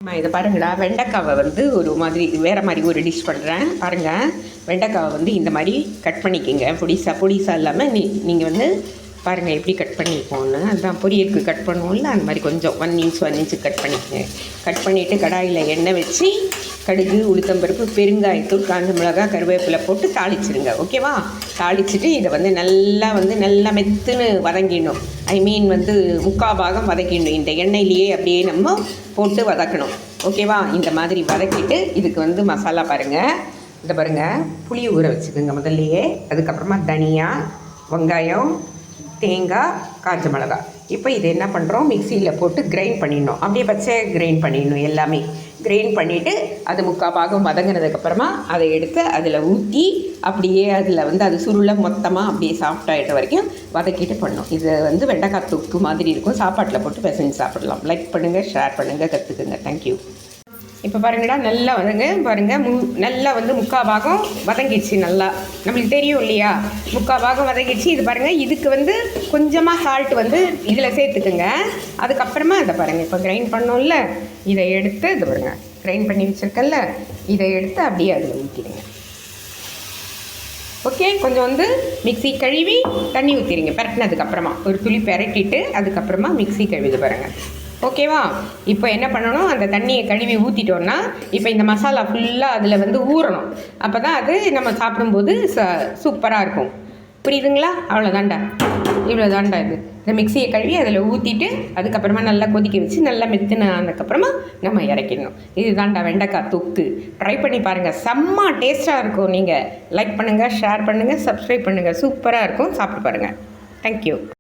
இதை பாருங்கடா, வெண்டைக்காவை வந்து ஒரு மாதிரி வேறு மாதிரி ஒரு டிஷ் பண்ணுறேன் பாருங்கள். வெண்டைக்காவை வந்து இந்த மாதிரி கட் பண்ணிக்கோங்க. பொடிசா இல்லாமல் நீங்கள் வந்து பாருங்கள் எப்படி கட் பண்ணிக்கோன்னு. அதுதான் பொரியலுக்கு கட் பண்ணுவோம்ல, அந்த மாதிரி கொஞ்சம் 1 இன்ச் கட் பண்ணிக்கோங்க. கட் பண்ணிவிட்டு கடாயில் எண்ணெய் வச்சு கடுகு, உளுத்தம்பருப்பு, பெருங்காயத்தூள், காஞ்ச மிளகாய், கருவேப்பிலை போட்டு தாளிச்சிடுங்க. ஓகேவா? தாளிச்சிட்டு இதை வந்து நல்லா மெத்துன்னு வதங்கிடணும். வந்து 3/4 பாகம் வதக்கிடணும். இந்த எண்ணெயிலேயே அப்படியே நம்ம போட்டு வதக்கணும். ஓகேவா? இந்த மாதிரி வதக்கிட்டு இதுக்கு வந்து மசாலா பாருங்கள். இதை பாருங்கள், புளி ஊற வச்சுக்கோங்க முதல்லையே. அதுக்கப்புறமா தனியா, வெங்காயம், தேங்காய், காஞ்ச மிளகாய். இப்போ இதை என்ன பண்ணுறோம், மிக்சியில் போட்டு கிரைண்ட் பண்ணிடணும். அப்படியே பச்சையாக கிரைண்ட் பண்ணிடணும். எல்லாமே கிரைண்ட் பண்ணிவிட்டு அது 3/4 பாகம் வதங்கினதுக்கப்புறமா அதை எடுத்து அதில் ஊற்றி அப்படியே அதில் வந்து அது சுருளை மொத்தமாக அப்படியே சாஃப்டாகிட்ட வரைக்கும் வதக்கிட்டு பண்ணணும். இது வந்து வெண்டைக்காய் தொக்கு மாதிரி இருக்கும். சாப்பாட்டில் போட்டு பிசைஞ்சு சாப்பிடலாம். லைக் பண்ணுங்கள், ஷேர் பண்ணுங்கள், கற்றுக்குங்க. தேங்க்யூ. இப்போ பாருங்கடா, நல்லா பாருங்கள் நல்லா வந்து 3/4 பாகம் வதங்கிடுச்சு. நல்லா நம்மளுக்கு தெரியும் இல்லையா, 3/4 பாகம் வதங்கிடுச்சு. இது பாருங்கள், இதுக்கு வந்து கொஞ்சமாக சால்ட் வந்து இதில் சேர்த்துக்குங்க. அதுக்கப்புறமா இதை பாருங்கள், இப்போ கிரைண்ட் பண்ணோம்ல, இதை எடுத்து இது பாருங்கள், கிரைண்ட் பண்ணி வச்சுருக்கல, இதை எடுத்து அப்படியே அதில் ஊற்றிடுங்க. ஓகே, கொஞ்சம் வந்து மிக்ஸி கழுவி தண்ணி ஊற்றிடுங்க. பரட்டினதுக்கப்புறமா ஒரு துளி பரட்டிட்டு அதுக்கப்புறமா மிக்ஸி கழுவிது பாருங்கள். ஓகேவா? இப்போ என்ன பண்ணணும், அந்த தண்ணியை கழுவி ஊற்றிட்டோன்னா இப்போ இந்த மசாலா ஃபுல்லாக அதில் வந்து ஊறணும். அப்போ தான் அது நம்ம சாப்பிடும்போது சூப்பராக இருக்கும். புரியுதுங்களா? அவ்வளோதாண்டா, இவ்வளோதாண்டா. இந்த மிக்சியை கழுவி அதில் ஊற்றிட்டு அதுக்கப்புறமா நல்லா கொதிக்க வச்சு நல்லா மெத்துனதுக்கப்புறமா நம்ம இறக்கிடணும். இதுதான்டா வெண்டைக்காய் தொக்கு. ட்ரை பண்ணி பாருங்கள், செம்ம டேஸ்ட்டாக இருக்கும். நீங்கள் லைக் பண்ணுங்கள், ஷேர் பண்ணுங்கள், சப்ஸ்கிரைப் பண்ணுங்கள். சூப்பராக இருக்கும். சாப்பிட்டு பாருங்கள். தேங்க்யூ.